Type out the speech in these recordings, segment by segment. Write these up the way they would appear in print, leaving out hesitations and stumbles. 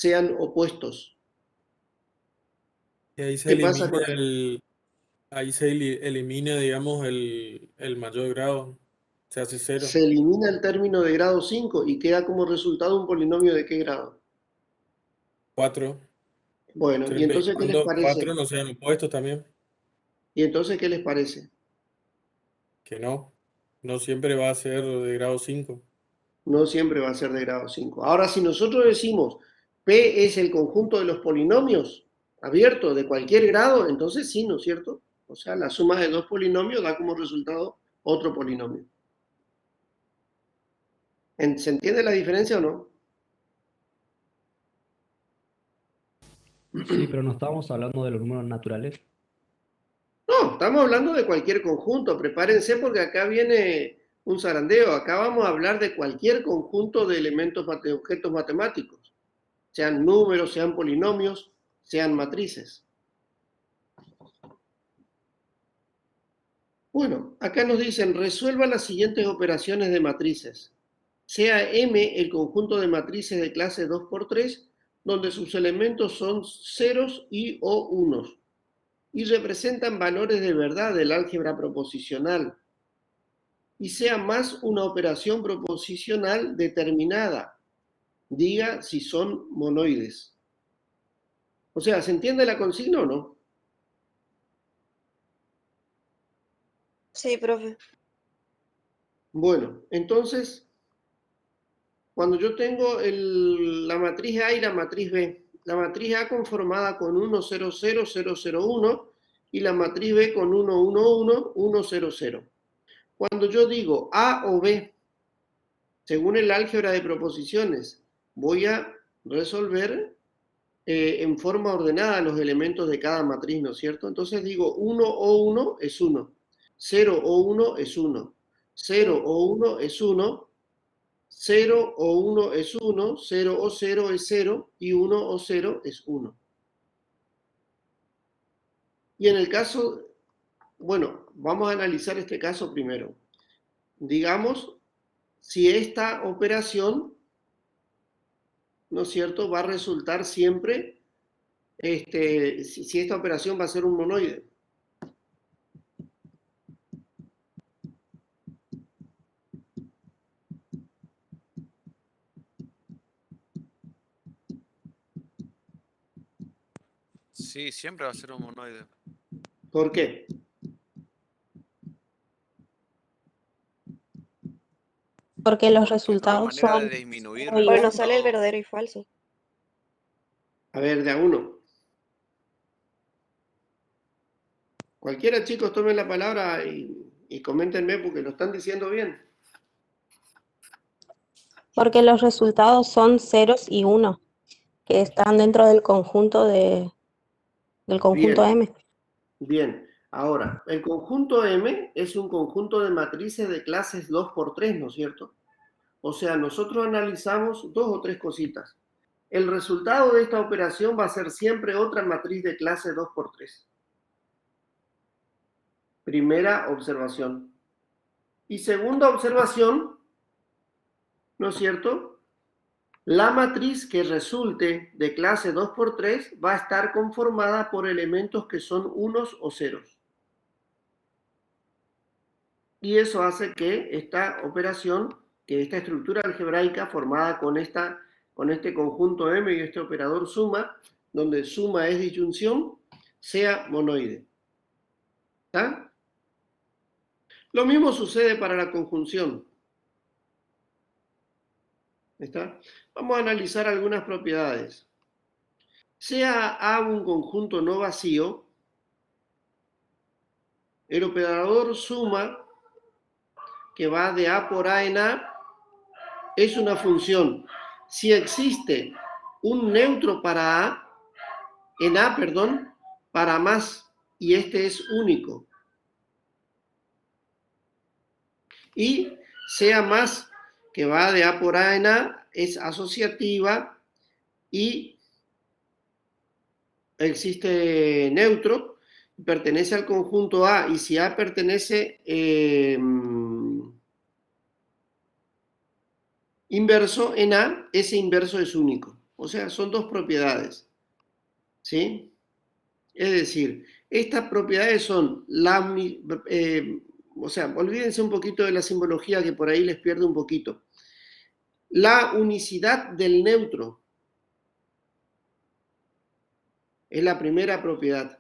sean opuestos. Y ahí se ¿Qué pasa elimina con elimina, digamos, el mayor grado. Se hace cero. Se elimina el término de grado 5 y queda como resultado un polinomio de qué grado? 4. Bueno, ¿y Siempre y entonces qué les cuando parece? 4 no sean opuestos también. ¿Y entonces qué les parece? Que no. No siempre va a ser de grado 5. No siempre va a ser de grado 5. Ahora, si nosotros decimos P es el conjunto de los polinomios abiertos de cualquier grado, entonces sí, ¿no es cierto? O sea, la suma de dos polinomios da como resultado otro polinomio. ¿Se entiende la diferencia o no? Sí, pero no estábamos hablando de los números naturales. No, estamos hablando de cualquier conjunto. Prepárense porque acá viene un zarandeo. Acá vamos a hablar de cualquier conjunto de elementos, de objetos matemáticos. Sean números, sean polinomios, sean matrices. Bueno, acá nos dicen, resuelva las siguientes operaciones de matrices. Sea M el conjunto de matrices de clase 2×3, donde sus elementos son ceros y o unos, y representan valores de verdad del álgebra proposicional, y sea más una operación proposicional determinada, diga si son monoides. O sea, ¿se entiende la consigna o no? Sí, profe. Bueno, entonces, cuando yo tengo la matriz A y la matriz B, la matriz A conformada con 1, 0, 0, 0, 0, 1 y la matriz B con 1, 1, 1, 1, 0, 0. Cuando yo digo A o B, según el álgebra de proposiciones, voy a resolver en forma ordenada los elementos de cada matriz, ¿no es cierto? Entonces digo 1 o 1 es 1, 0 o 1 es 1, 0 o 1 es 1, 0 o 1 es 1, 0 o 0 es 0 y 1 o 0 es 1. Y en el caso, bueno, vamos a analizar este caso primero. Digamos, si esta operación, ¿no es cierto?, va a resultar siempre, si esta operación va a ser un monoide. Sí, siempre va a ser un monoide. ¿Por qué? Porque los Porque no hay resultados manera de son disminuir 0 y el Porque 1. resultado. Nos sale el verdadero y falso. A ver, de a uno. Cualquiera, chicos, tomen la palabra y coméntenme porque lo están diciendo bien. Porque los resultados son ceros y 1, que están dentro del conjunto del conjunto Bien, M. bien. Ahora, el conjunto M es un conjunto de matrices de clases 2×3, ¿no es cierto? O sea, nosotros analizamos dos o tres cositas. El resultado de esta operación va a ser siempre otra matriz de clase 2×3. Primera observación. Y segunda observación, ¿no es cierto? La matriz que resulte de clase 2×3 va a estar conformada por elementos que son unos o ceros. Y eso hace que esta operación, que esta estructura algebraica formada con este conjunto M y este operador suma, donde suma es disyunción, sea monoide. ¿Está? Lo mismo sucede para la conjunción. ¿Está? Vamos a analizar algunas propiedades. Sea A un conjunto no vacío, el operador suma, que va de A por A en A, es una función. Si existe un neutro para A, en A, perdón, para más, y este es único. Y sea más, que va de A por A en A, es asociativa y existe neutro, pertenece al conjunto A, y si A pertenece inverso en A, ese inverso es único. O sea, son dos propiedades. ¿Sí? Es decir, estas propiedades son o sea, olvídense un poquito de la simbología que por ahí les pierde un poquito. La unicidad del neutro es la primera propiedad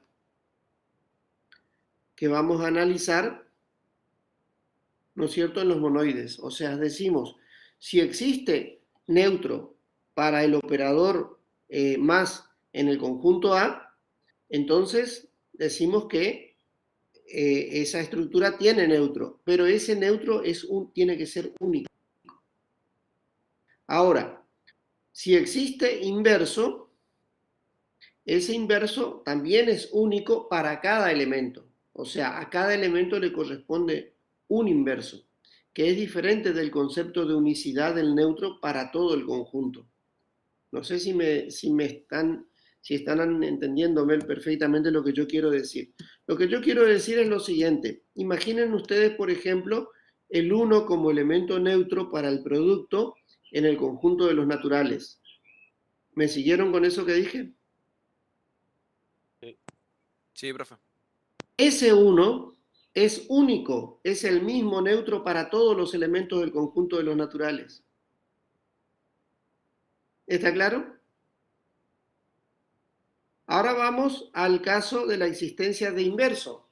que vamos a analizar, ¿no es cierto?, en los monoides. O sea, decimos, si existe neutro para el operador más en el conjunto A, entonces decimos que esa estructura tiene neutro, pero ese neutro tiene que ser único. Ahora, si existe inverso, ese inverso también es único para cada elemento. O sea, a cada elemento le corresponde un inverso, que es diferente del concepto de unicidad del neutro para todo el conjunto. No sé si están entendiéndome perfectamente lo que yo quiero decir. Lo que yo quiero decir es lo siguiente. Imaginen ustedes, por ejemplo, el 1 como elemento neutro para el producto en el conjunto de los naturales. ¿Me siguieron con eso que dije? Sí, profe. Ese 1 es único, es el mismo neutro para todos los elementos del conjunto de los naturales. ¿Está claro? Ahora vamos al caso de la existencia de inverso.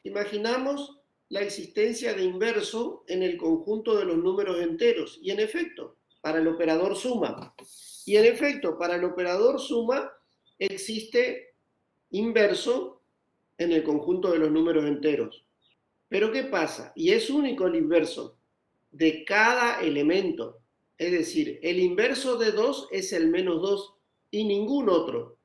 Imaginamos la existencia de inverso en el conjunto de los números enteros y en efecto, para el operador suma. Y en efecto, para el operador suma existe inverso en el conjunto de los números enteros. Pero ¿qué pasa? Y es único el inverso de cada elemento. Es decir, el inverso de 2 es el menos 2 y ningún otro.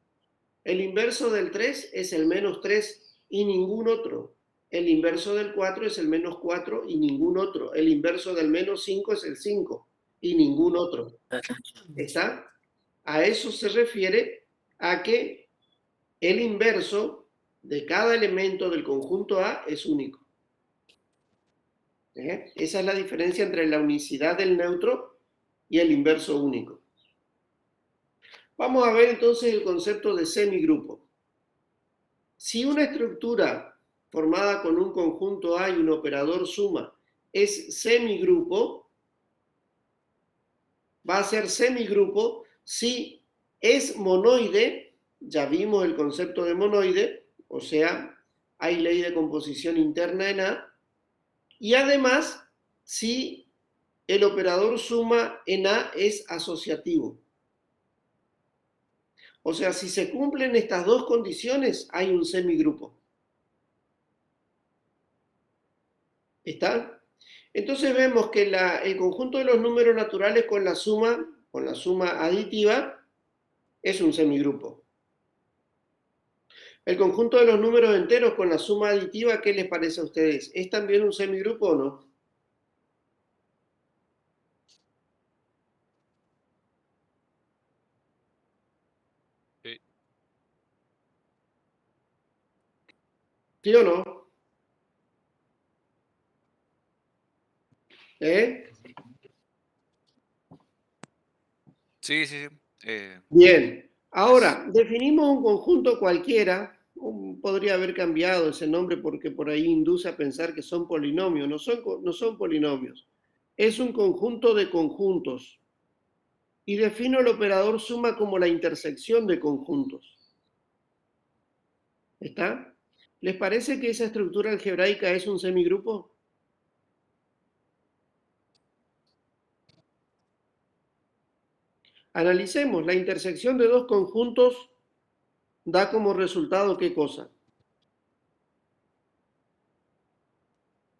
El inverso del 3 es el menos 3 y ningún otro. El inverso del 4 es el menos 4 y ningún otro. El inverso del menos 5 es el 5 y ningún otro. ¿Está? A eso se refiere a que el inverso de cada elemento del conjunto A es único. Esa es la diferencia entre la unicidad del neutro y el inverso único. Vamos a ver entonces el concepto de semigrupo. Si una estructura formada con un conjunto A y un operador suma es semigrupo, va a ser semigrupo si es monoide, ya vimos el concepto de monoide, o sea, hay ley de composición interna en A, y además si el operador suma en A es asociativo. O sea, si se cumplen estas dos condiciones, hay un semigrupo. ¿Está? Entonces vemos que el conjunto de los números naturales con la suma aditiva, es un semigrupo. El conjunto de los números enteros con la suma aditiva, ¿qué les parece a ustedes? ¿Es también un semigrupo o no? Sí. ¿Sí o no? ¿Eh? Sí, sí, sí. Bien. Es, Ahora, definimos un conjunto cualquiera. Podría haber cambiado ese nombre porque por ahí induce a pensar que son polinomios. No son polinomios. Es un conjunto de conjuntos. Y defino el operador suma como la intersección de conjuntos. ¿Está? ¿Les parece que esa estructura algebraica es un semigrupo? Analicemos. La intersección de dos conjuntos da como resultado ¿qué cosa?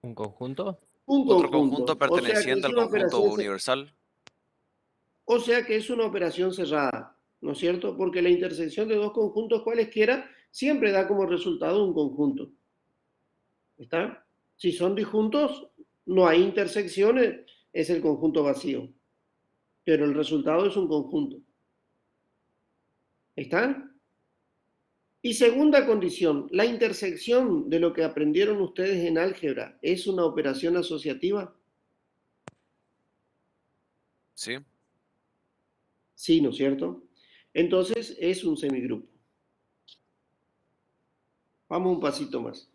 ¿Un conjunto? Un otro conjunto conjunto. O sea que perteneciente es al una conjunto operación, universal. o sea que es una operación cerrada, ¿no es cierto? Porque la intersección de dos conjuntos cualesquiera siempre da como resultado un conjunto. ¿Está? Si son disjuntos, no hay intersecciones, es el conjunto vacío. Pero el resultado es un conjunto. ¿Está? Y segunda condición, la intersección de lo que aprendieron ustedes en álgebra, ¿es una operación asociativa? Sí. Sí, ¿no es cierto? Entonces es un semigrupo. Vamos un pasito más.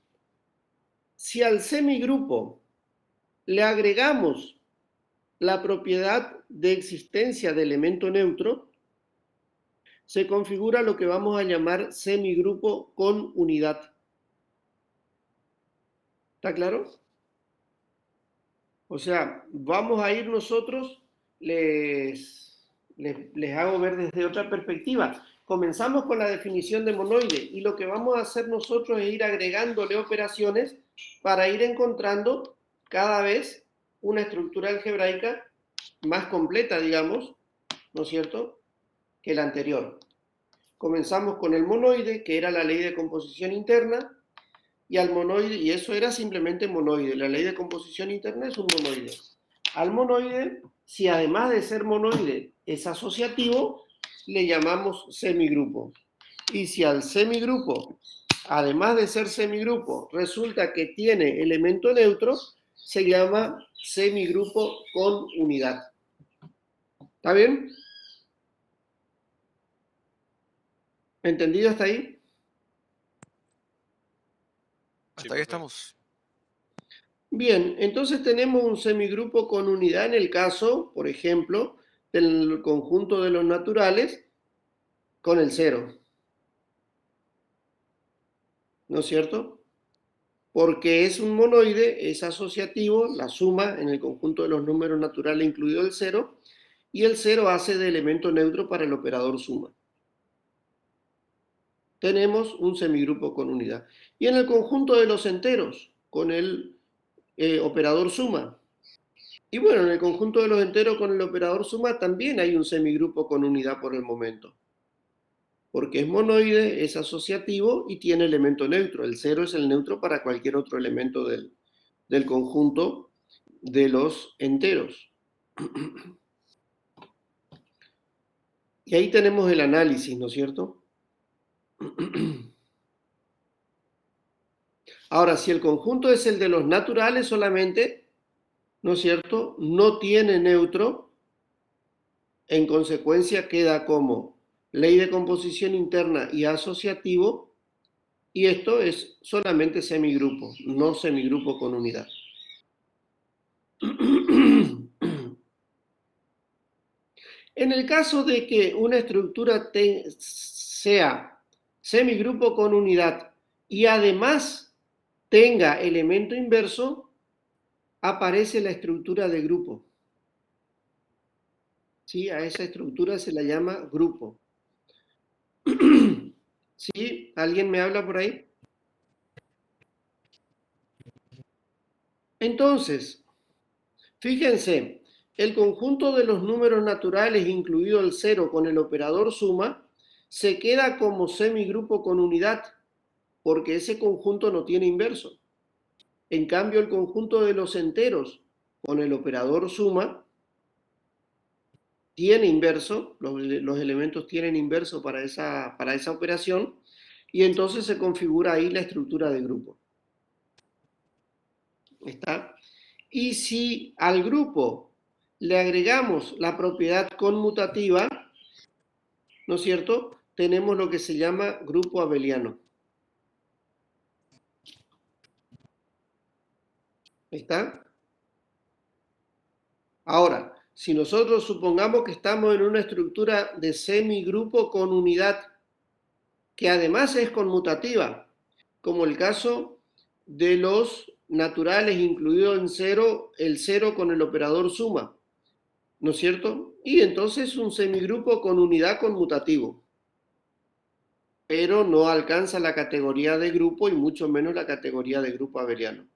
Si al semigrupo le agregamos la propiedad de existencia de elemento neutro, se configura lo que vamos a llamar semigrupo con unidad. ¿Está claro? O sea, vamos a ir nosotros, les hago ver desde otra perspectiva. Comenzamos con la definición de monoide y lo que vamos a hacer nosotros es ir agregándole operaciones para ir encontrando cada vez una estructura algebraica más completa, digamos, ¿no es cierto?, que la anterior. Comenzamos con el monoide, que era la ley de composición interna, y al monoide, y eso era simplemente monoide, la ley de composición interna es un monoide. Al monoide, si además de ser monoide es asociativo, le llamamos semigrupo. Y si al semigrupo, además de ser semigrupo, resulta que tiene elemento neutro, se llama semigrupo con unidad. ¿Está bien? ¿Entendido hasta ahí? Hasta ahí estamos. Bien, entonces tenemos un semigrupo con unidad en el caso, por ejemplo, del conjunto de los naturales con el cero. ¿No es cierto? Porque es un monoide, es asociativo, la suma en el conjunto de los números naturales incluido el cero, y el cero hace de elemento neutro para el operador suma. Tenemos un semigrupo con unidad. Y en el conjunto de los enteros, con el operador suma. Y bueno, en el conjunto de los enteros con el operador suma también hay un semigrupo con unidad por el momento. Porque es monoide, es asociativo y tiene elemento neutro. El cero es el neutro para cualquier otro elemento del conjunto de los enteros. Y ahí tenemos el análisis, ¿no es cierto? Ahora, si el conjunto es el de los naturales solamente, ¿no es cierto?, no tiene neutro, en consecuencia queda como ley de composición interna y asociativo, y esto es solamente semigrupo, no semigrupo con unidad. En el caso de que una estructura sea semigrupo con unidad y además tenga elemento inverso, aparece la estructura de grupo. ¿Sí? A esa estructura se la llama grupo. ¿Sí? ¿Alguien me habla por ahí? Entonces, fíjense, el conjunto de los números naturales, incluido el cero con el operador suma, se queda como semigrupo con unidad, porque ese conjunto no tiene inverso. En cambio, el conjunto de los enteros con el operador suma tiene inverso, los elementos tienen inverso para esa operación, y entonces se configura ahí la estructura de grupo. ¿Está? Y si al grupo le agregamos la propiedad conmutativa, ¿no es cierto?, tenemos lo que se llama grupo abeliano. ¿Está? Ahora, si nosotros supongamos que estamos en una estructura de semigrupo con unidad, que además es conmutativa, como el caso de los naturales incluido en cero, el cero con el operador suma, ¿no es cierto? Y entonces un semigrupo con unidad conmutativo, pero no alcanza la categoría de grupo y mucho menos la categoría de grupo abeliano.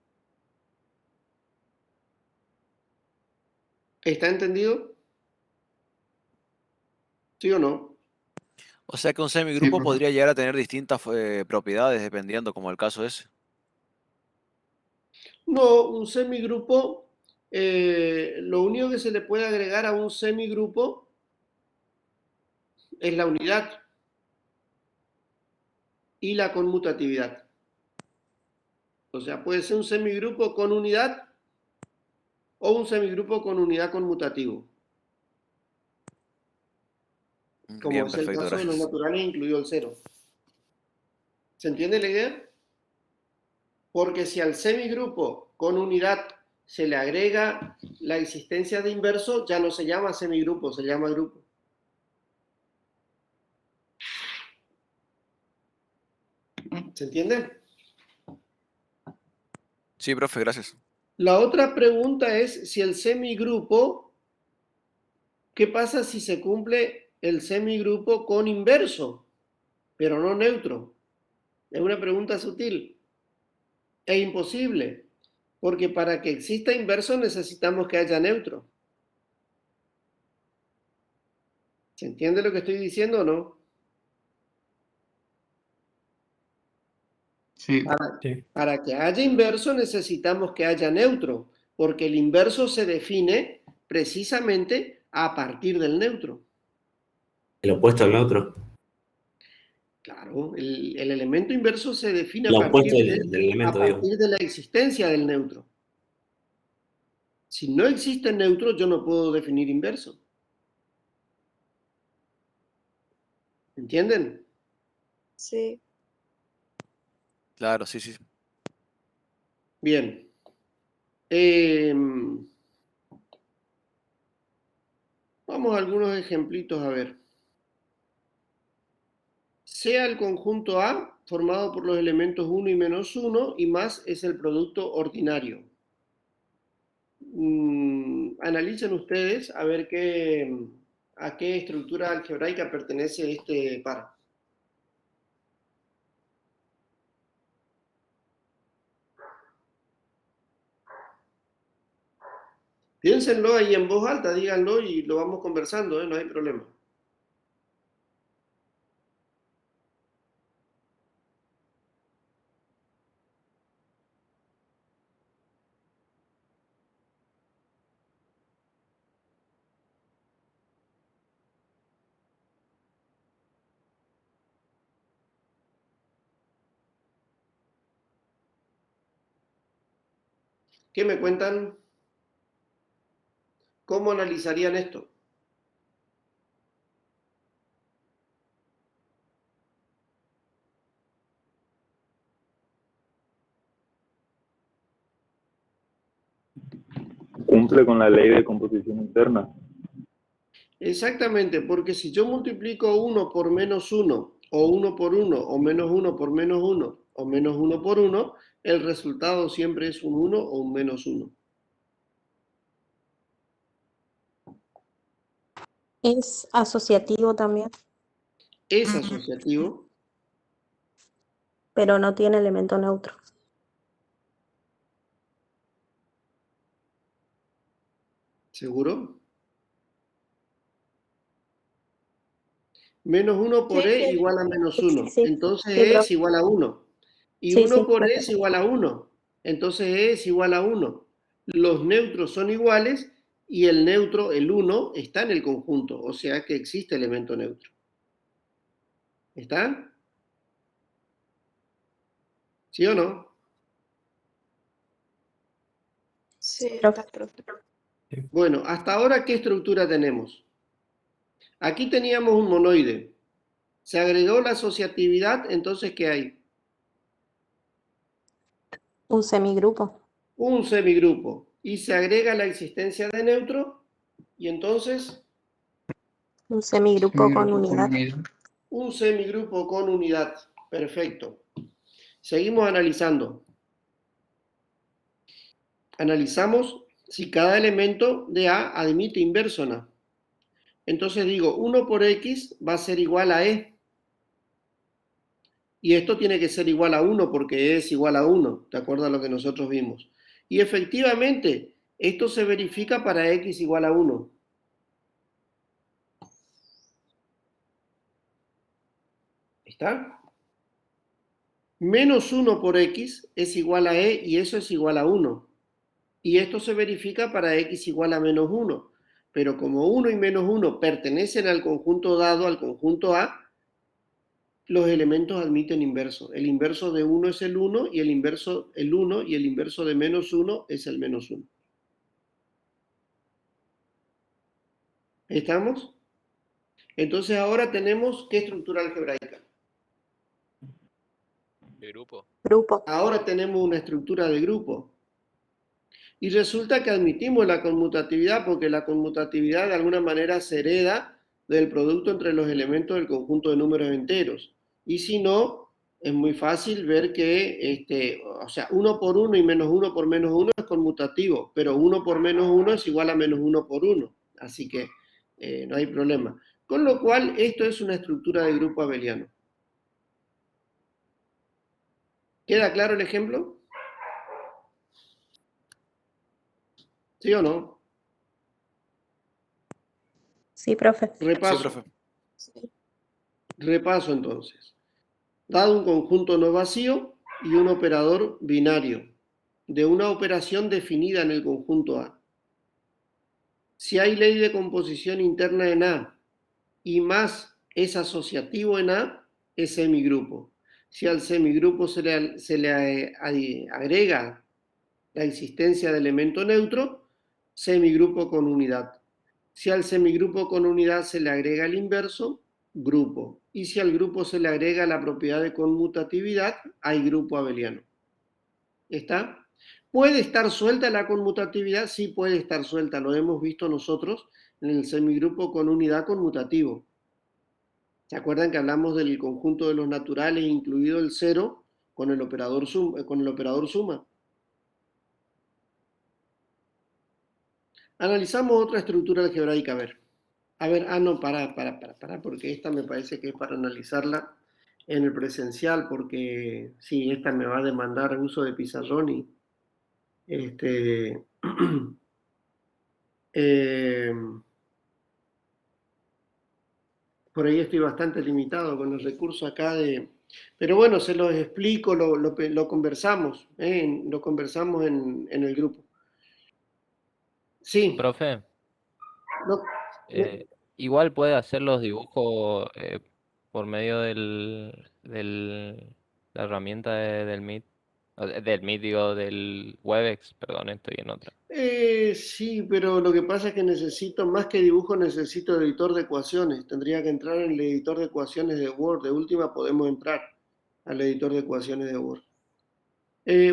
¿Está entendido? ¿Sí o no? O sea que un Sí, semigrupo profe. podría llegar a tener distintas propiedades dependiendo, como el caso es. No, un semigrupo, lo único que se le puede agregar a un semigrupo es la unidad y la conmutatividad. O sea, puede ser un semigrupo con unidad o un semigrupo con unidad conmutativo. como Bien, es el perfecto, caso de los gracias. naturales, incluido el cero. ¿Se entiende la idea? Porque si al semigrupo con unidad se le agrega la existencia de inverso, ya no se llama semigrupo, se llama grupo. ¿Se entiende? Sí, profe, gracias. La otra pregunta es si el semigrupo, ¿qué pasa si se cumple el semigrupo con inverso, pero no neutro? Es una pregunta sutil. Es imposible, porque para que exista inverso necesitamos que haya neutro. ¿Se entiende lo que estoy diciendo o no? Sí. Sí. Para que haya inverso necesitamos que haya neutro, porque el inverso se define precisamente a partir del neutro. El opuesto al neutro. Claro, el elemento inverso se define El opuesto del a elemento, digo. partir de la existencia del neutro. Si no existe neutro, yo no puedo definir inverso. ¿Entienden? Sí. Claro, sí, sí. Bien. Vamos a algunos ejemplitos a ver. Sea el conjunto A formado por los elementos 1 y menos 1 y más es el producto ordinario. Analicen ustedes a ver a qué estructura algebraica pertenece este par. Piénsenlo ahí en voz alta, díganlo y lo vamos conversando, no hay problema. ¿Qué me cuentan? ¿Cómo analizarían esto? Cumple con la ley de composición interna. Exactamente, porque si yo multiplico 1 por menos 1, o 1 por 1, o menos 1 por menos 1, o menos 1 por 1, el resultado siempre es un 1 o un menos 1. Es asociativo también, Es asociativo. pero no tiene elemento neutro. ¿Seguro? Menos 1 por Sí, e sí. igual a menos 1. Sí, Entonces sí, e es profe. igual a 1. Y Sí, 1 sí, por me e es igual a 1. Entonces e es igual a 1. Los neutros son iguales y el neutro, el 1, está en el conjunto. O sea que existe elemento neutro. ¿Está? ¿Sí o no? Sí, profe. está, profe. Bueno, hasta ahora, ¿qué estructura tenemos? Aquí teníamos un monoide. Se agregó la asociatividad, entonces, ¿qué hay? Un semigrupo. Un semigrupo. Y se agrega la existencia de neutro, y entonces, Un semigrupo con unidad. un semigrupo con unidad. Perfecto. Seguimos analizando. Analizamos si cada elemento de A admite inverso o no. Entonces digo, 1 por X va a ser igual a E. Y esto tiene que ser igual a 1 porque E es igual a 1, de acuerdo a lo que nosotros vimos. Y efectivamente, esto se verifica para X igual a 1. ¿Está? Menos 1 por X es igual a E y eso es igual a 1. Y esto se verifica para X igual a menos 1. Pero como 1 y menos 1 pertenecen al conjunto dado, al conjunto A, los elementos admiten inverso. El inverso de 1 es el 1 y el inverso de menos 1 es el menos 1. ¿Estamos? Entonces ahora tenemos, ¿qué estructura algebraica? ¿De grupo? Grupo. Ahora tenemos una estructura de grupo. Y resulta que admitimos la conmutatividad porque la conmutatividad de alguna manera se hereda del producto entre los elementos del conjunto de números enteros. Y si no, es muy fácil ver que, o sea, 1 por 1 y menos 1 por menos 1 es conmutativo, pero 1 por menos 1 es igual a menos 1 por 1. Así que no hay problema. Con lo cual, esto es una estructura de grupo abeliano. ¿Queda claro el ejemplo? ¿Sí o no? Sí, profe. Sí, Repaso. profe. Sí. Repaso entonces. Dado un conjunto no vacío y un operador binario de una operación definida en el conjunto A. Si hay ley de composición interna en A y más es asociativo en A, es semigrupo. Si al semigrupo se le agrega la existencia de elemento neutro, semigrupo con unidad. Si al semigrupo con unidad se le agrega el inverso, grupo. Y si al grupo se le agrega la propiedad de conmutatividad, hay grupo abeliano. ¿Está? ¿Puede estar suelta la conmutatividad? Sí, puede estar suelta. Lo hemos visto nosotros en el semigrupo con unidad conmutativo. ¿Se acuerdan que hablamos del conjunto de los naturales, incluido el cero, con el operador suma? Analizamos otra estructura algebraica, a ver. A ver, no, para, porque esta me parece que es para analizarla en el presencial, porque sí, esta me va a demandar uso de pizarrón y eh, por ahí estoy bastante limitado con el recurso acá de... Pero bueno, se los explico, lo conversamos, lo conversamos en el grupo. Sí, Profe, no, igual puede hacer los dibujos por medio la herramienta del Meet. Del Meet, digo, del Webex, perdón, estoy en otra. sí, pero lo que pasa es que necesito, más que dibujo, necesito editor de ecuaciones. Tendría que entrar en el editor de ecuaciones de Word. De última podemos entrar al editor de ecuaciones de Word.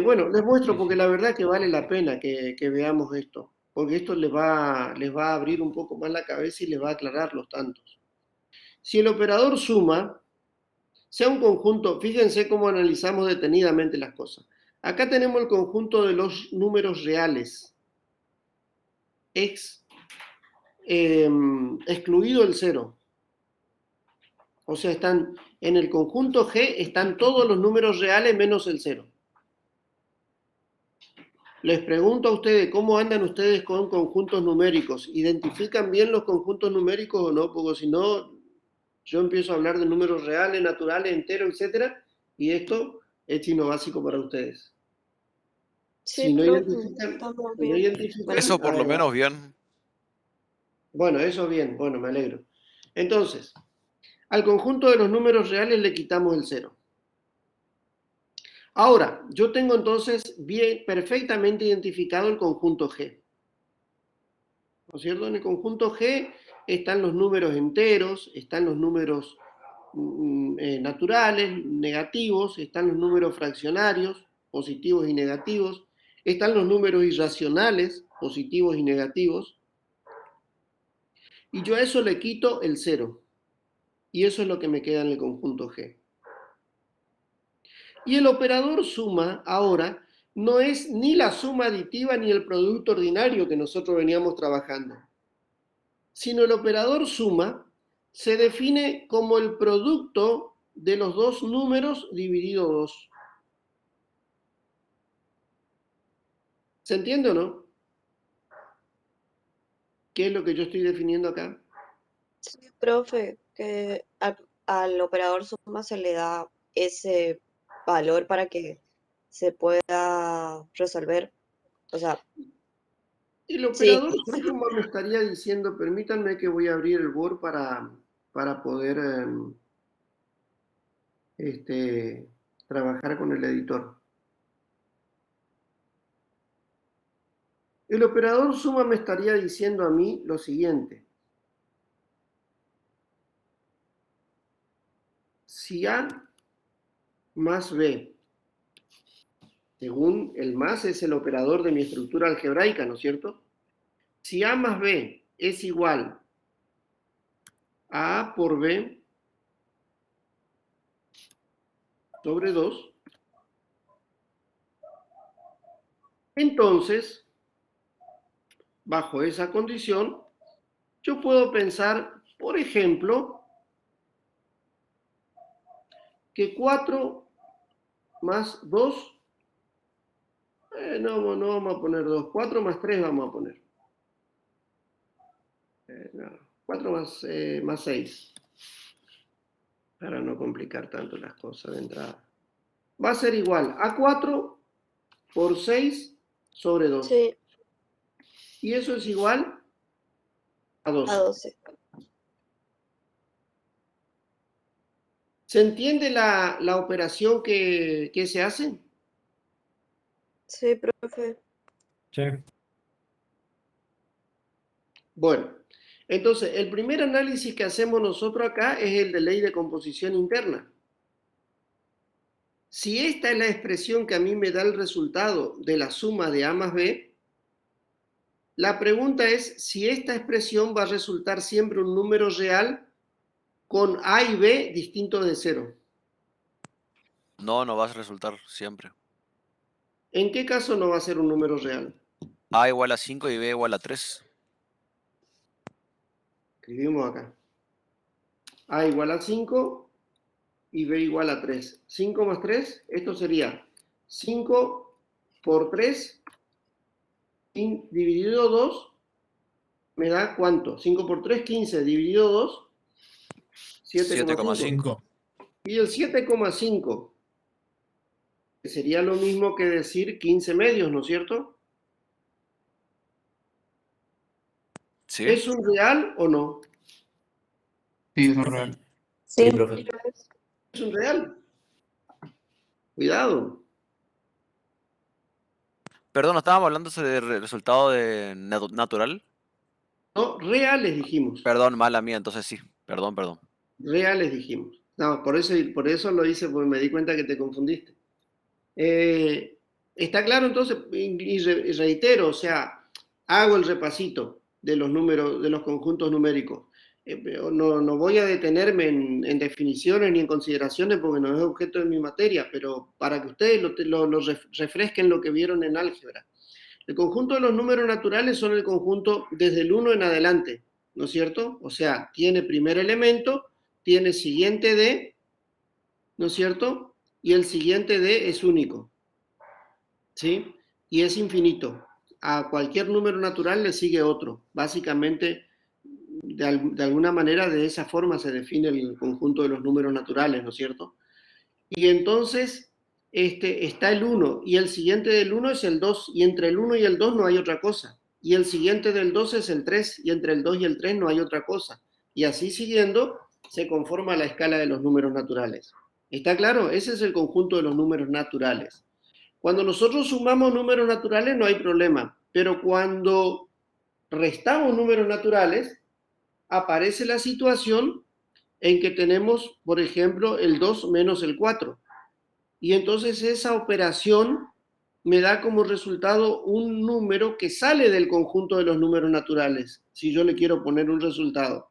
Bueno, les muestro Sí, porque sí. la verdad que vale la pena que veamos esto, porque esto les va a abrir un poco más la cabeza y les va a aclarar los tantos. Si el operador suma, sea un conjunto, fíjense cómo analizamos detenidamente las cosas. Acá tenemos el conjunto de los números reales, excluido el cero. O sea, están en el conjunto G, están todos los números reales menos el cero. Les pregunto a ustedes, ¿cómo andan ustedes con conjuntos numéricos? ¿Identifican bien los conjuntos numéricos o no? Porque si no, yo empiezo a hablar de números reales, naturales, enteros, etcétera, y esto es chino básico para ustedes. Sí, Si no profe, identifican, estamos si no bien. identifican, Eso a por lo ver, menos bien. bueno, eso bien, bueno, me alegro. Entonces, al conjunto de los números reales le quitamos el cero. Ahora, yo tengo entonces bien, perfectamente identificado el conjunto G. ¿No es cierto? En el conjunto G están los números enteros, están los números naturales, negativos, están los números fraccionarios, positivos y negativos, están los números irracionales, positivos y negativos, y yo a eso le quito el cero, y eso es lo que me queda en el conjunto G. Y el operador suma ahora no es ni la suma aditiva ni el producto ordinario que nosotros veníamos trabajando, sino el operador suma se define como el producto de los dos números dividido 2. ¿Se entiende o no? ¿Qué es lo que yo estoy definiendo acá? Sí, profe, que al operador suma se le da ese valor para que se pueda resolver. O sea, El sí, operador suma me estaría diciendo, permítanme que voy a abrir el Word para poder trabajar con el editor. El operador suma me estaría diciendo a mí lo siguiente. si A más B, según el más es el operador de mi estructura algebraica, ¿no es cierto? Si A más B es igual a A por B sobre 2, entonces, bajo esa condición, yo puedo pensar, por ejemplo, que 4 más 2, no vamos a poner 2, 4 más 3 vamos a poner. 4 más 6, para no complicar tanto las cosas de entrada. Va a ser igual a 4 por 6 sobre 2. Sí, Y eso es igual a 12. a 12. ¿Se entiende la operación que se hace? Sí, profe. Sí. Bueno, entonces el primer análisis que hacemos nosotros acá es el de ley de composición interna. Si esta es la expresión que a mí me da el resultado de la suma de A más B, la pregunta es si esta expresión va a resultar siempre un número real con A y B distintos de 0. No, no va a resultar siempre. ¿En qué caso no va a ser un número real? A igual a 5 y B igual a 3. Escribimos acá. A igual a 5 y B igual a 3. 5 más 3, esto sería 5 por 3 dividido 2, me da ¿cuánto? 5 por 3, 15, dividido 2, 7,5. Y el 7,5, que sería lo mismo que decir 15 medios, ¿no es cierto? ¿Sí? ¿Es un real o no? Sí, es un real. Sí, Sí, profe. Es un real. Cuidado. Perdón, ¿estábamos hablando sobre el resultado de natural? No, reales dijimos. Perdón, mala mía, entonces sí. Perdón. Reales dijimos. No, por eso lo hice, porque me di cuenta que te confundiste. Está claro entonces, y reitero, o sea, hago el repasito de los números, de los conjuntos numéricos. No voy a detenerme en definiciones ni en consideraciones porque no es objeto de mi materia, pero para que ustedes lo refresquen lo que vieron en álgebra. El conjunto de los números naturales son el conjunto desde el 1 en adelante, ¿no es cierto? O sea, tiene primer elemento, tiene siguiente de, ¿no es cierto? Y el siguiente de es único, ¿sí? Y es infinito. A cualquier número natural le sigue otro. Básicamente, de alguna manera, de esa forma se define el conjunto de los números naturales, ¿no es cierto? Y entonces está el 1, y el siguiente del 1 es el 2, y entre el 1 y el 2 no hay otra cosa. Y el siguiente del 2 es el 3, y entre el 2 y el 3 no hay otra cosa. Y así siguiendo, se conforma la escala de los números naturales. ¿Está claro? Ese es el conjunto de los números naturales. Cuando nosotros sumamos números naturales no hay problema, pero cuando restamos números naturales, aparece la situación en que tenemos, por ejemplo, el 2 menos el 4. Y entonces esa operación me da como resultado un número que sale del conjunto de los números naturales, si yo le quiero poner un resultado.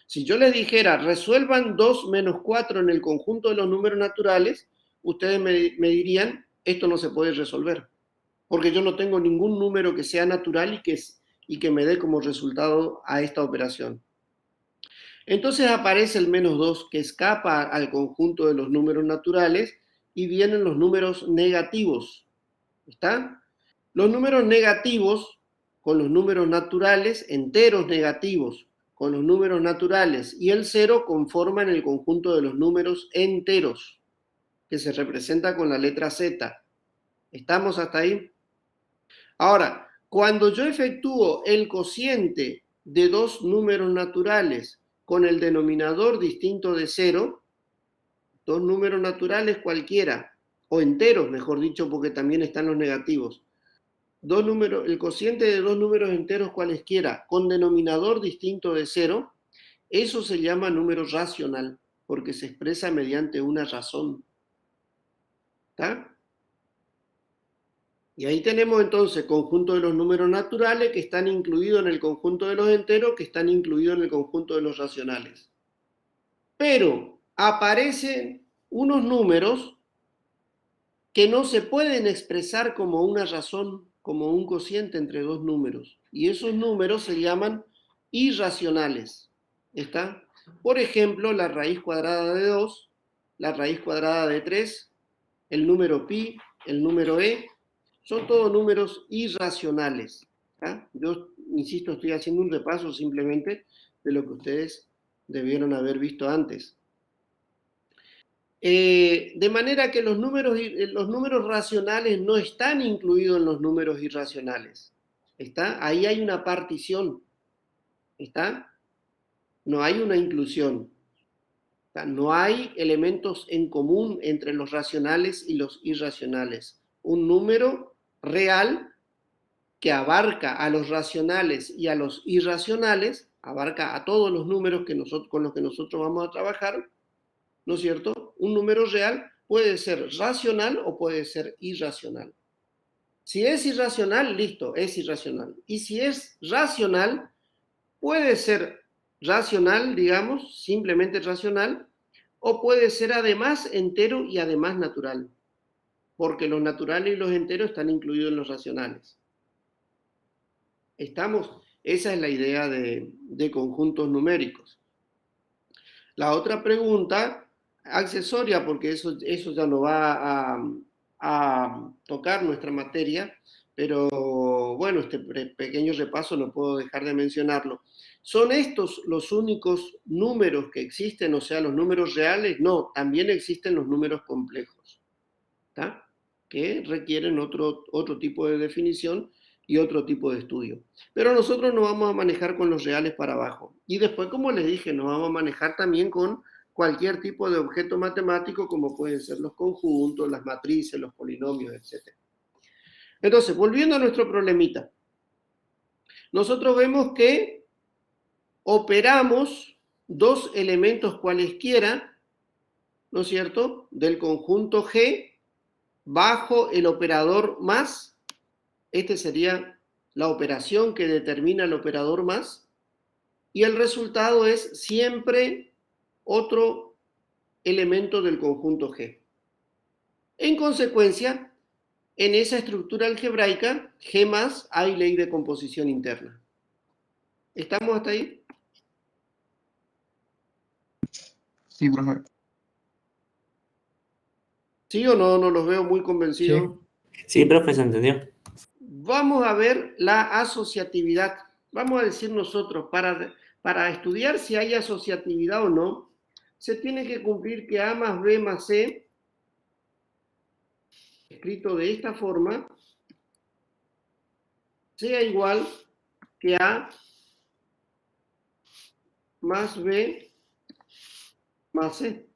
Si yo les dijera, resuelvan 2 menos 4 en el conjunto de los números naturales, ustedes me dirían, esto no se puede resolver, porque yo no tengo ningún número que sea natural y que me dé como resultado a esta operación. Entonces aparece el menos 2 que escapa al conjunto de los números naturales y vienen los números negativos. ¿Está? Los números negativos con los números naturales, enteros negativos con los números naturales y el 0 conforman el conjunto de los números enteros, que se representa con la letra Z. ¿Estamos hasta ahí? Ahora, cuando yo efectúo el cociente de dos números naturales con el denominador distinto de 0, dos números naturales cualquiera, o enteros, mejor dicho, porque también están los negativos. El cociente de dos números enteros cualesquiera con denominador distinto de 0, eso se llama número racional. porque se expresa mediante una razón. ¿Está? Y ahí tenemos entonces conjunto de los números naturales que están incluidos en el conjunto de los enteros, que están incluidos en el conjunto de los racionales. Pero aparecen unos números que no se pueden expresar como una razón, como un cociente entre dos números. Y esos números se llaman irracionales. ¿Está? Por ejemplo, la raíz cuadrada de 2, la raíz cuadrada de 3, el número pi, el número e, son todos números irracionales. ¿Está? Yo, insisto, estoy haciendo un repaso simplemente de lo que ustedes debieron haber visto antes. De manera que los números racionales no están incluidos en los números irracionales. ¿Está? Ahí hay una partición. ¿Está? No hay una inclusión. ¿Está? No hay elementos en común entre los racionales y los irracionales. Un número real que abarca a los racionales y a los irracionales, abarca a todos los números con los que nosotros vamos a trabajar, ¿no es cierto? Un número real puede ser racional o puede ser irracional. Si es irracional, listo, es irracional. Y si es racional, puede ser racional, digamos, simplemente racional, o puede ser además entero y además natural, porque los naturales y los enteros están incluidos en los racionales. ¿Estamos? Esa es la idea de conjuntos numéricos. La otra pregunta, accesoria, porque eso ya no va a tocar nuestra materia, pero bueno, este pequeño repaso no puedo dejar de mencionarlo. ¿Son estos los únicos números que existen, o sea, los números reales? No, también existen los números complejos, ¿está? Que requieren otro tipo de definición y otro tipo de estudio. Pero nosotros nos vamos a manejar con los reales para abajo. Y después, como les dije, nos vamos a manejar también con cualquier tipo de objeto matemático, como pueden ser los conjuntos, las matrices, los polinomios, etc. Entonces, volviendo a nuestro problemita. Nosotros vemos que operamos dos elementos cualesquiera, ¿no es cierto?, del conjunto G bajo el operador más. Este sería la operación que determina el operador más. Y el resultado es siempre otro elemento del conjunto G. En consecuencia, en esa estructura algebraica, G más hay ley de composición interna. ¿Estamos hasta ahí? Sí, profe. ¿Sí o no? No los veo muy convencidos. Sí, profe, se entendió. Vamos a ver la asociatividad. Vamos a decir nosotros, para estudiar si hay asociatividad o no, se tiene que cumplir que A más B más C, escrito de esta forma, sea igual que A más B más C.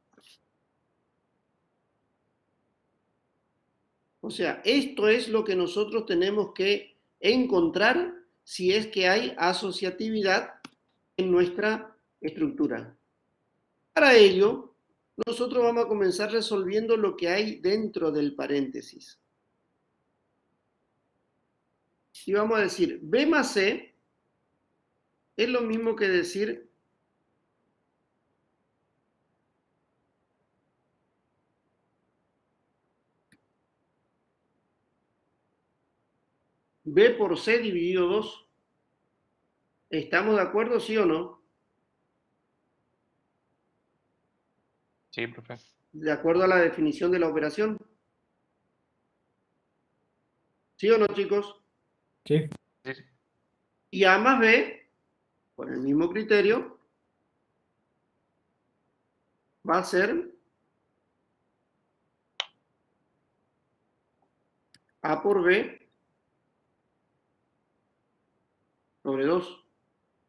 O sea, esto es lo que nosotros tenemos que encontrar si es que hay asociatividad en nuestra estructura. Para ello, nosotros vamos a comenzar resolviendo lo que hay dentro del paréntesis. Y vamos a decir, B más C es lo mismo que decir B por C dividido 2. ¿Estamos de acuerdo, sí o no? Sí, profe. ¿De acuerdo a la definición de la operación? ¿Sí o no, chicos? Sí. Y A más B, por el mismo criterio, va a ser A por B sobre 2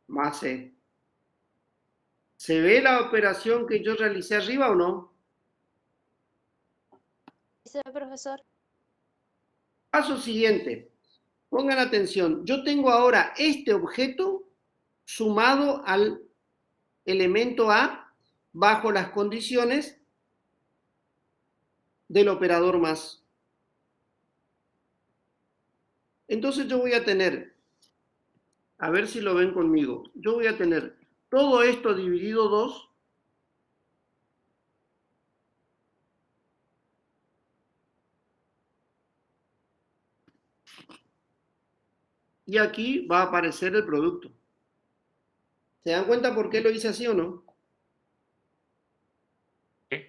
más C. ¿Se ve la operación que yo realicé arriba o no? Sí, profesor. Paso siguiente. Pongan atención. Yo tengo ahora este objeto sumado al elemento A bajo las condiciones del operador más. Entonces yo voy a tener, a ver si lo ven conmigo, yo voy a tener todo esto dividido 2 y aquí va a aparecer el producto. ¿Se dan cuenta por qué lo hice así o no?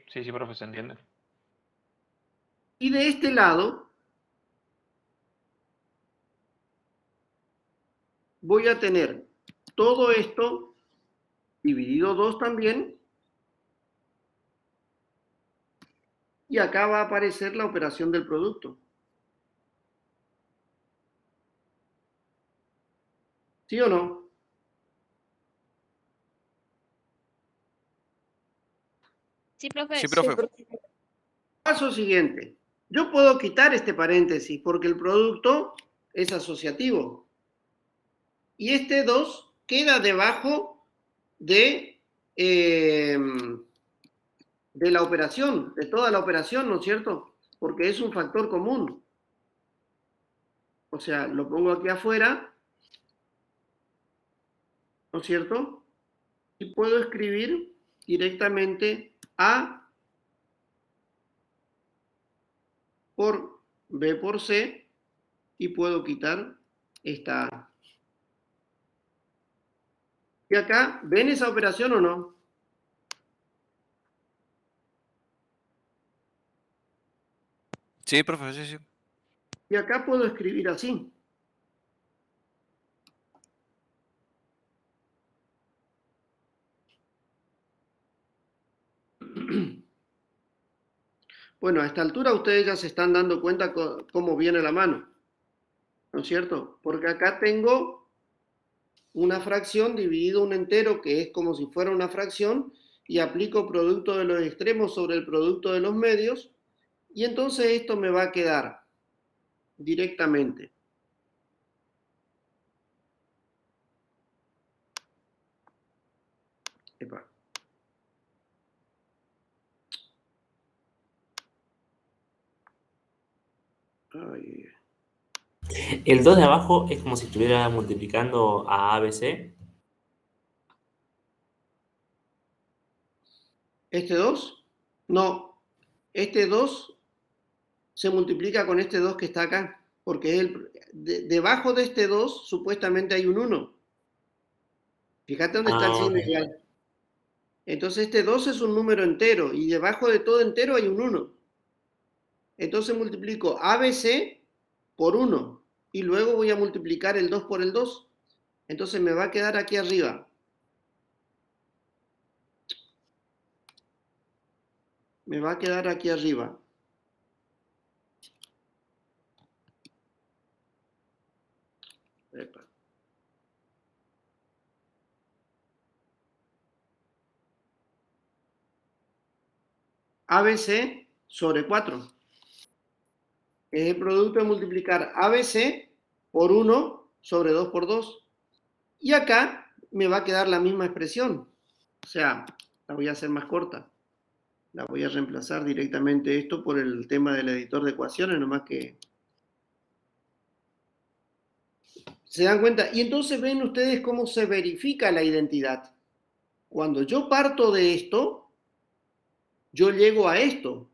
Sí, profe, se entiende. Y de este lado voy a tener todo esto dividido 2 también. Y acá va a aparecer la operación del producto. ¿Sí o no? Sí, profe. Sí, Sí, profe. profe. Paso siguiente. Yo puedo quitar este paréntesis porque el producto es asociativo. Y este 2 queda debajo de la operación, de toda la operación, ¿no es cierto? Porque es un factor común. O sea, lo pongo aquí afuera, ¿no es cierto? Y puedo escribir directamente A por B por C y puedo quitar esta A. Y acá, ¿ven esa operación o no? Sí, profe, sí, sí. Y acá puedo escribir así. Bueno, a esta altura ustedes ya se están dando cuenta cómo viene la mano, ¿no es cierto? Porque acá tengo una fracción dividido un entero que es como si fuera una fracción y aplico producto de los extremos sobre el producto de los medios y entonces esto me va a quedar directamente. Epa. Ay. El 2 de abajo es como si estuviera multiplicando a ABC. ¿Este 2? No, este 2 se multiplica con este 2 que está acá, porque es debajo de este 2 supuestamente hay un 1. Fíjate dónde está el Ah, signo igual. Entonces este 2 es un número entero y debajo de todo entero hay un 1. Entonces multiplico ABC por 1 y luego voy a multiplicar el 2 por el 2. Entonces me va a quedar aquí arriba. Me va a quedar aquí arriba. Epa. ABC sobre 4. Es el producto de multiplicar ABC por 1 sobre 2 por 2. Y acá me va a quedar la misma expresión. O sea, la voy a hacer más corta. La voy a reemplazar directamente esto por el tema del editor de ecuaciones, nomás que... ¿Se dan cuenta? Y entonces ven ustedes cómo se verifica la identidad. Cuando yo parto de esto, yo llego a esto.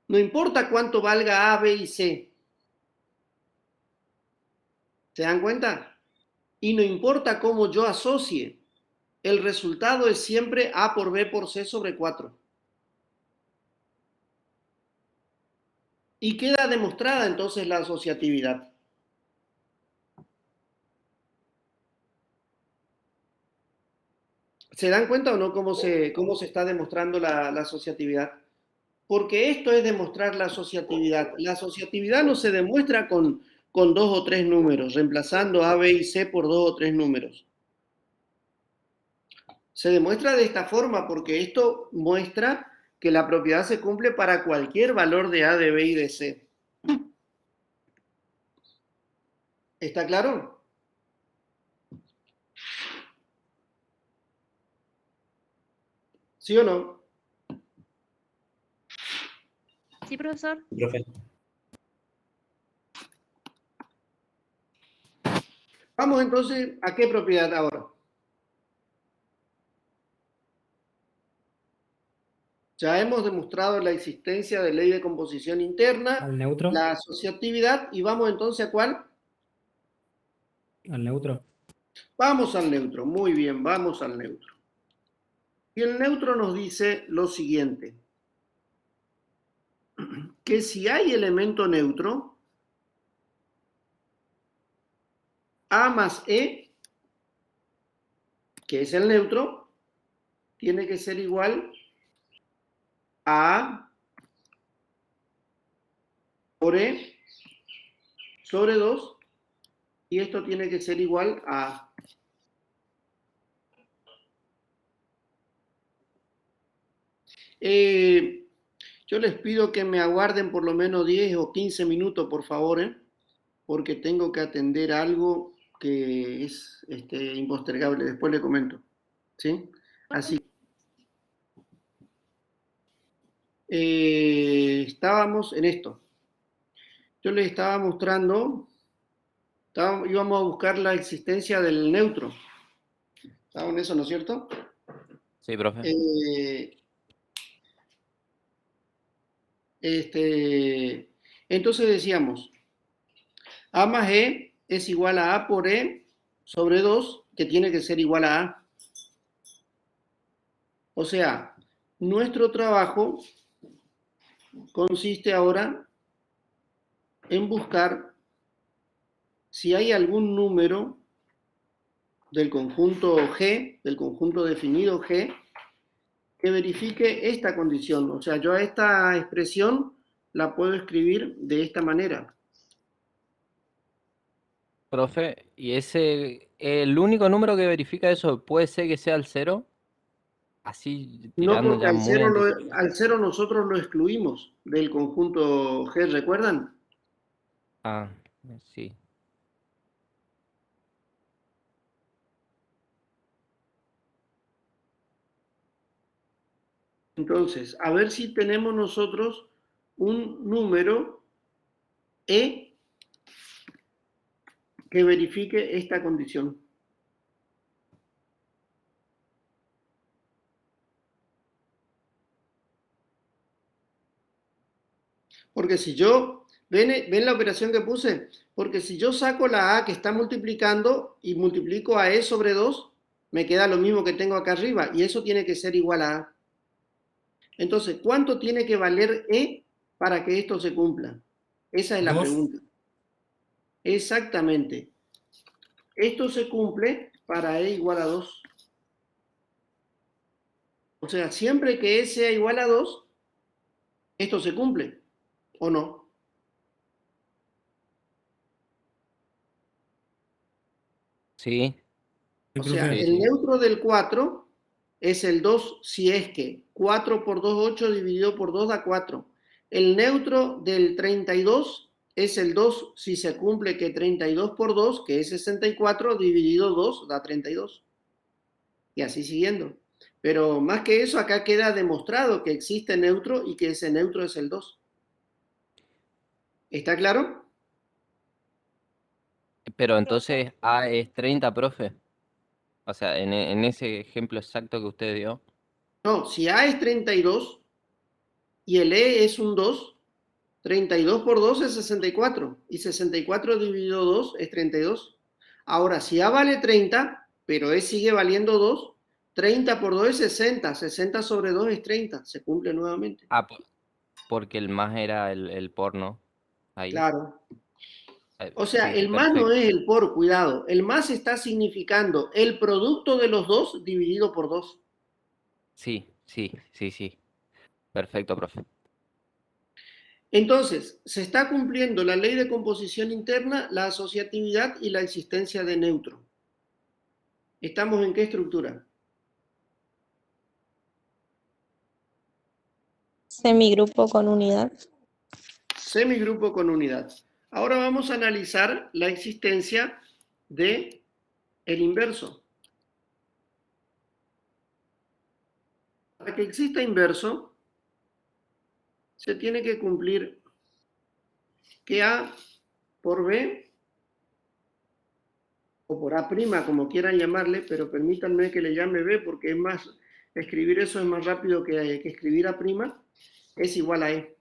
No importa cuánto valga A, B y C. ¿Se dan cuenta? Y no importa cómo yo asocie. El resultado es siempre A por B por C sobre 4. Y queda demostrada entonces la asociatividad. ¿Se dan cuenta o no cómo se está demostrando la asociatividad? Porque esto es demostrar la asociatividad. La asociatividad no se demuestra con 2 o 3 números, reemplazando A, B y C por 2 o 3 números. Se demuestra de esta forma porque esto muestra que la propiedad se cumple para cualquier valor de A, de B y de C. ¿Está claro? ¿Sí o no? Sí, profesor. Profe. Vamos entonces, ¿a qué propiedad ahora? Ya hemos demostrado la existencia de ley de composición interna, Al neutro. la asociatividad, y vamos entonces ¿a cuál? Al neutro. Vamos al neutro, muy bien, vamos al neutro. Y el neutro nos dice lo siguiente, que si hay elemento neutro, A más E, que es el neutro, tiene que ser igual a A por E sobre 2, y esto tiene que ser igual a A. Yo les pido que me aguarden por lo menos 10 o 15 minutos, por favor, porque tengo que atender algo que es impostergable. Después le comento. ¿Sí? Así. Estábamos en esto. Yo les estaba mostrando, íbamos a buscar la existencia del neutro. ¿Estábamos en eso, no es cierto? Sí, profe. Entonces decíamos, A más E es igual a A por E sobre 2, que tiene que ser igual a A. O sea, nuestro trabajo consiste ahora en buscar si hay algún número del conjunto G, del conjunto definido G, que verifique esta condición. O sea, yo a esta expresión la puedo escribir de esta manera. Profe, ¿y el único número que verifica eso puede ser que sea el 0? Así No, tirando porque ya muy al cero nosotros lo excluimos del conjunto G, ¿recuerdan? Ah, sí. Entonces, a ver si tenemos nosotros un número E que verifique esta condición. Porque si yo, ¿ven la operación que puse? Porque si yo saco la A que está multiplicando y multiplico a E sobre 2, me queda lo mismo que tengo acá arriba, y eso tiene que ser igual a A. Entonces, ¿cuánto tiene que valer E para que esto se cumpla? Esa es la 2. pregunta. Exactamente. Esto se cumple para E igual a 2. O sea, siempre que E sea igual a 2, esto se cumple, ¿o no? Sí, O sea, sí, el sí. neutro del 4 es el 2 si es que 4 por 2, 8 dividido por 2 da 4. El neutro del 32 es el 2 si se cumple que 32 por 2, que es 64, dividido 2 da 32. Y así siguiendo. Pero más que eso, acá queda demostrado que existe neutro y que ese neutro es el 2. ¿Está claro? Pero entonces A es 30, profe. O sea, en ese ejemplo exacto que usted dio. No, si A es 32 y el E es un 2, 32 por 2 es 64 y 64 dividido 2 es 32. Ahora, si A vale 30, pero E sigue valiendo 2, 30 por 2 es 60, 60 sobre 2 es 30, se cumple nuevamente. Ah, porque el más era el porno. Ahí. Claro. O sea, Sí, el más no perfecto. es el por, cuidado, el más está significando el producto de los dos dividido por 2. Sí, sí, sí, sí. Perfecto, profe. Entonces, se está cumpliendo la ley de composición interna, la asociatividad y la existencia de neutro. ¿Estamos en qué estructura? Semigrupo con unidad. Semigrupo con unidad. Ahora vamos a analizar la existencia de el inverso. Para que exista inverso, se tiene que cumplir que A por B, o por A', como quieran llamarle, pero permítanme que le llame B porque es más, escribir eso es más rápido que escribir A', es igual a E.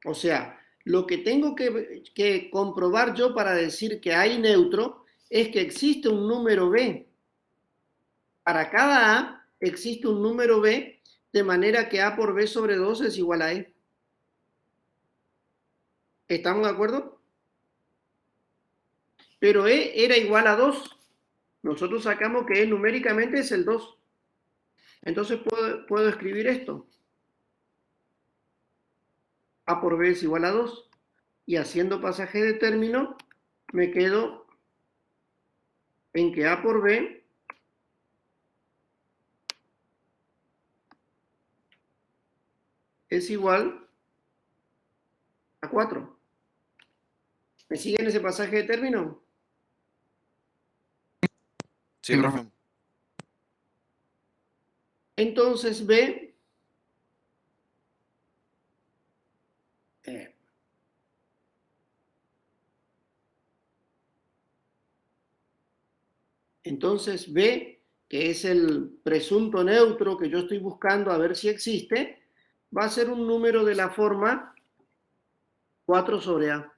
O sea, lo que tengo que comprobar yo para decir que hay neutro es que existe un número B. Para cada A existe un número B, de manera que A por B sobre 2 es igual a E. ¿Estamos de acuerdo? Pero E era igual a 2. Nosotros sacamos que E numéricamente es el 2. Entonces puedo escribir esto. A por B es igual a 2. Y haciendo pasaje de término, me quedo en que A por B es igual a 4. ¿Me siguen ese pasaje de término? Sí, profe. Entonces B entonces B, que es el presunto neutro que yo estoy buscando a ver si existe, va a ser un número de la forma 4 sobre A.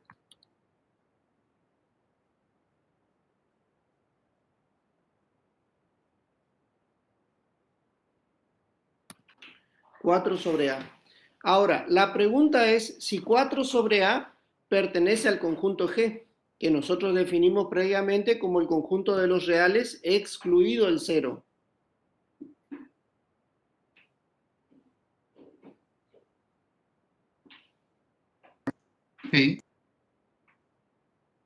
...4 sobre A. Ahora, la pregunta es si 4 sobre A pertenece al conjunto G, que nosotros definimos previamente como el conjunto de los reales excluido el 0. Sí.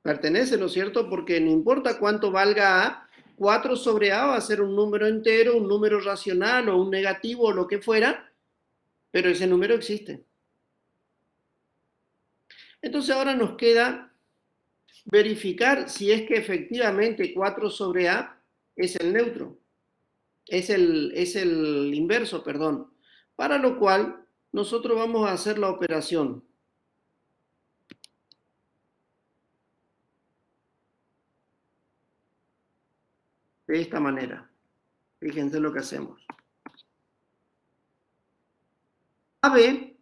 Pertenece, ¿no es cierto? Porque no importa cuánto valga A, 4 sobre A va a ser un número entero, un número racional o un negativo o lo que fuera, pero ese número existe. Entonces ahora nos queda verificar si es que efectivamente 4 sobre A es el neutro, es el inverso, perdón. Para lo cual nosotros vamos a hacer la operación. De esta manera. Fíjense lo que hacemos. A, B,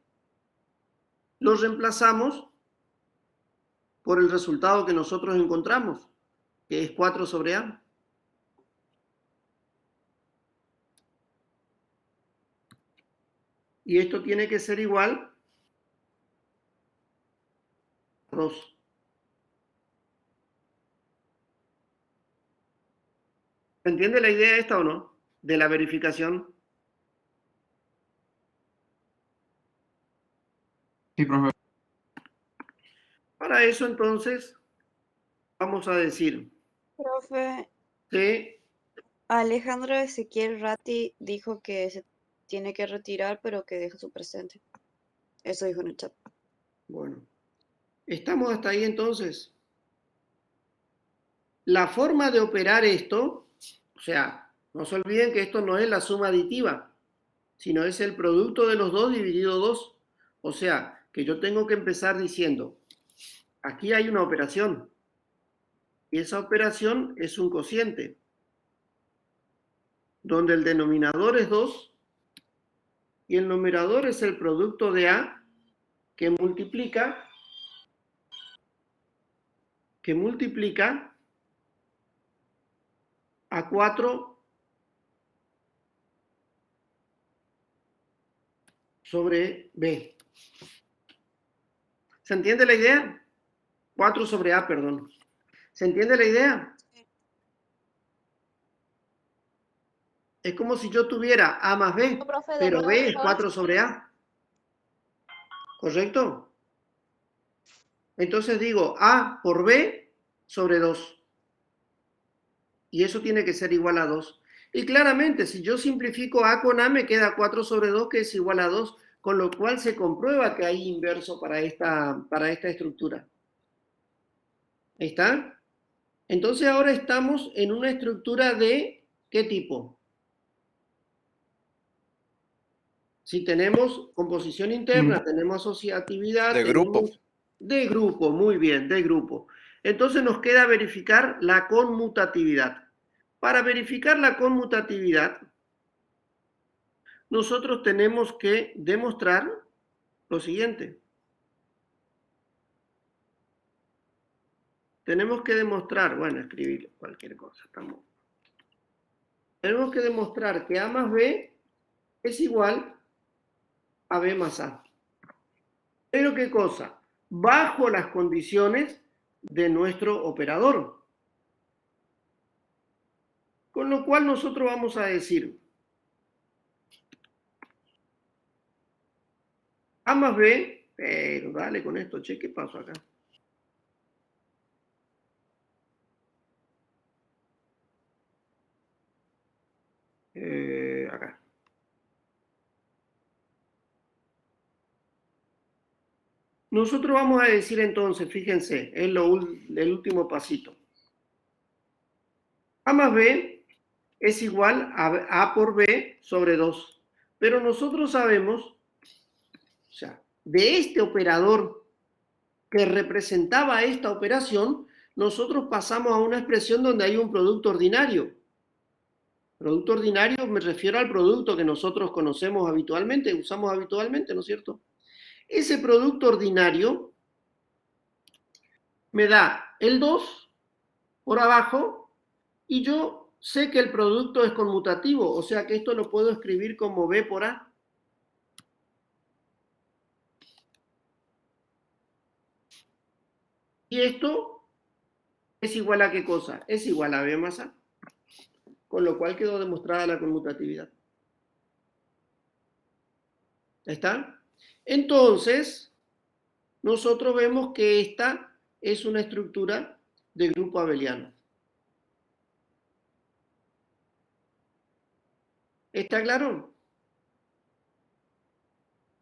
lo reemplazamos por el resultado que nosotros encontramos, que es 4 sobre A. Y esto tiene que ser igual a 2. ¿Se entiende la idea esta o no? De la verificación. Sí, profe. Para eso entonces vamos a decir Profe, que Alejandro Ezequiel Ratti dijo que se tiene que retirar, pero que deja su presente. Eso dijo en el chat. bueno, estamos hasta ahí entonces. La forma de operar esto, o sea, no se olviden que esto no es la suma aditiva, sino es el producto de los dos dividido 2. O sea, que yo tengo que empezar diciendo, aquí hay una operación, y esa operación es un cociente, donde el denominador es 2 y el numerador es el producto de A que multiplica a 4 sobre B. ¿Se entiende la idea? 4 sobre A, perdón. ¿Se entiende la idea? Es como si yo tuviera A más B, No, profe, de pero nuevo, B por es favor. 4 sobre A. ¿Correcto? Entonces digo A por B sobre 2. Y eso tiene que ser igual a 2. Y claramente, si yo simplifico A con A, me queda 4 sobre 2, que es igual a 2, con lo cual se comprueba que hay inverso para esta estructura. ¿Está? Entonces ahora estamos en una estructura de ¿Qué tipo? Si tenemos composición interna, tenemos asociatividad, De grupo. tenemos de grupo, muy bien, de grupo. Entonces nos queda verificar la conmutatividad. Para verificar la conmutatividad, nosotros tenemos que demostrar lo siguiente. Tenemos que demostrar, bueno, escribir cualquier cosa, estamos. Tenemos que demostrar que A más B es igual a B más A. Pero ¿qué cosa? Bajo las condiciones de nuestro operador. Con lo cual nosotros vamos a decir A más B, pero dale con esto, che, ¿qué pasó acá? Acá. Nosotros vamos a decir entonces, fíjense, es el último pasito. A más B es igual a A por B sobre 2. Pero nosotros sabemos, o sea, de este operador que representaba esta operación, nosotros pasamos a una expresión donde hay un producto ordinario. Producto ordinario me refiero al producto que nosotros conocemos habitualmente, usamos habitualmente, ¿no es cierto? Ese producto ordinario me da el 2 por abajo y yo sé que el producto es conmutativo, o sea que esto lo puedo escribir como B por A. Y esto es igual a ¿qué cosa? Es igual a B más A. Con lo cual quedó demostrada la conmutatividad. ¿Está? Entonces, nosotros vemos que esta es una estructura de grupo abeliano. ¿Está claro?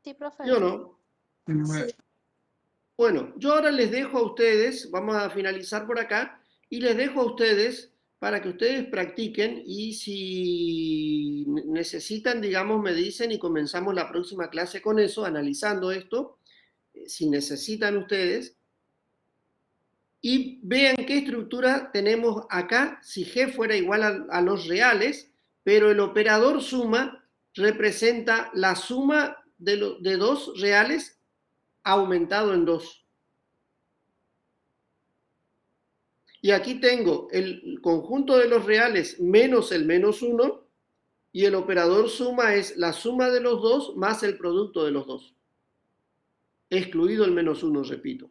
Sí, profe. ¿Yo no? Sí. Bueno, yo ahora les dejo a ustedes, vamos a finalizar por acá, y les dejo a ustedes para que ustedes practiquen y si necesitan, digamos, me dicen y comenzamos la próxima clase con eso, analizando esto, si necesitan ustedes, y vean qué estructura tenemos acá, si G fuera igual a los reales, pero el operador suma representa la suma de dos reales aumentado en 2. Y aquí tengo el conjunto de los reales menos el menos 1, y el operador suma es la suma de los dos más el producto de los dos. Excluido el menos 1, repito.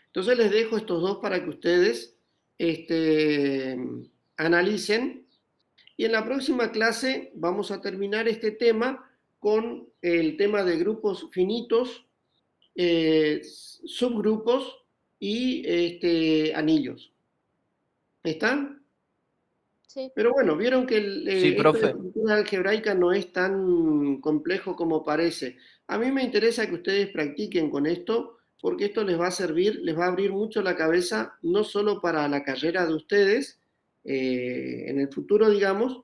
Entonces les dejo estos dos para que ustedes analicen. Y en la próxima clase vamos a terminar este tema con el tema de grupos finitos, subgrupos y anillos. ¿Están? Sí. Pero bueno, vieron que Sí, esto de profe. estructura algebraica no es tan complejo como parece. A mí me interesa que ustedes practiquen con esto, porque esto les va a servir, les va a abrir mucho la cabeza, no solo para la carrera de ustedes, en el futuro, digamos,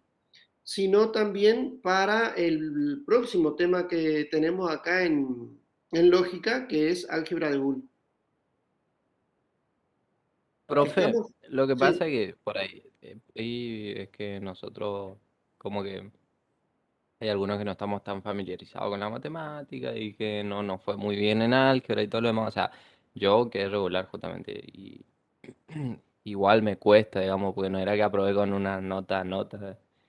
sino también para el próximo tema que tenemos acá en lógica, que es álgebra de Boole. Profe, ¿Estamos? lo que Sí. pasa es que por ahí es que nosotros como que hay algunos que no estamos tan familiarizados con la matemática y que no nos fue muy bien en álgebra y todo lo demás. O sea, yo quedé regular justamente y igual me cuesta, digamos, porque no era que aprobé con una nota.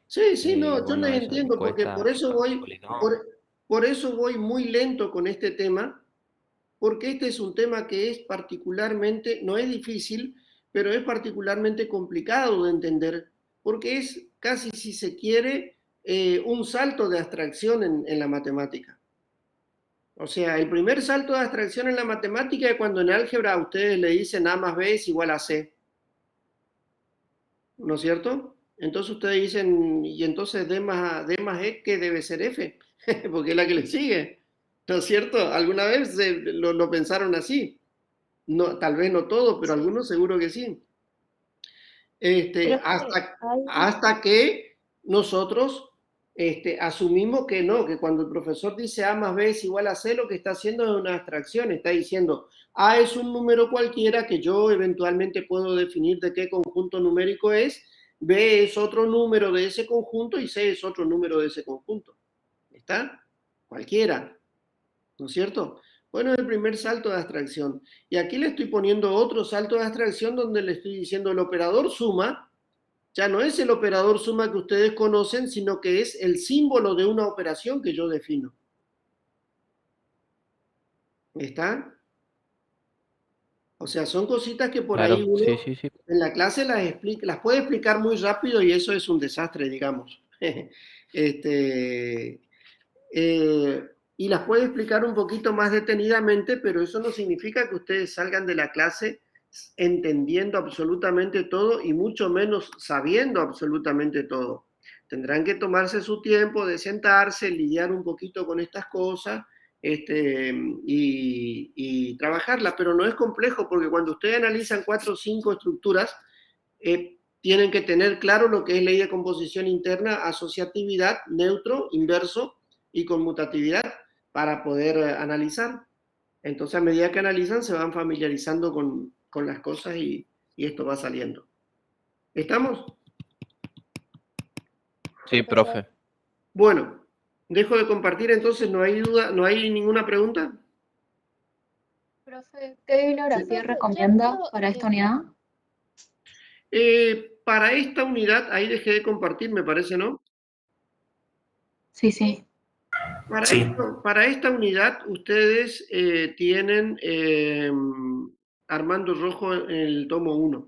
Sí, sí, no, yo Bueno, les eso, me entiendo, porque cuesta resolver polinomios. por eso voy muy lento con este tema, porque este es un tema que es particularmente, no es difícil, pero es particularmente complicado de entender, porque es casi, si se quiere, un salto de abstracción en la matemática. O sea, el primer salto de abstracción en la matemática es cuando en álgebra a ustedes le dicen A más B es igual a C. ¿No es cierto? Entonces ustedes dicen, y entonces D más E, ¿qué debe ser F? Porque es la que le sigue. ¿No es cierto? ¿Alguna vez lo pensaron así? No, tal vez no todos, pero algunos seguro que sí. Profe, hasta que nosotros asumimos que no, que cuando el profesor dice A más B es igual a C, lo que está haciendo es una abstracción, está diciendo A es un número cualquiera que yo eventualmente puedo definir de qué conjunto numérico es, B es otro número de ese conjunto y C es otro número de ese conjunto. ¿Está? Cualquiera, ¿no es cierto? Bueno, es el primer salto de abstracción. Y aquí le estoy poniendo otro salto de abstracción donde le estoy diciendo el operador suma, ya no es el operador suma que ustedes conocen, sino que es el símbolo de una operación que yo defino. ¿Está? O sea, son cositas que por ahí Claro, uno sí, sí, sí. en la clase las puede explicar muy rápido y eso es un desastre, digamos. Y las puede explicar un poquito más detenidamente, pero eso no significa que ustedes salgan de la clase entendiendo absolutamente todo y mucho menos sabiendo absolutamente todo. Tendrán que tomarse su tiempo de sentarse, lidiar un poquito con estas cosas y trabajarlas, pero no es complejo porque cuando ustedes analizan 4 o 5 estructuras, tienen que tener claro lo que es ley de composición interna, asociatividad, neutro, inverso y conmutatividad para poder analizar. Entonces, a medida que analizan, se van familiarizando con las cosas y esto va saliendo. ¿Estamos? Sí, profe. Bueno, dejo de compartir entonces, ¿no hay duda, no hay ninguna pregunta? Profe, ¿qué bibliografía recomienda para esta unidad? Para esta unidad, ahí dejé de compartir, me parece, ¿no? Sí, sí. Para esta unidad, ustedes tienen Armando Rojo en el tomo 1.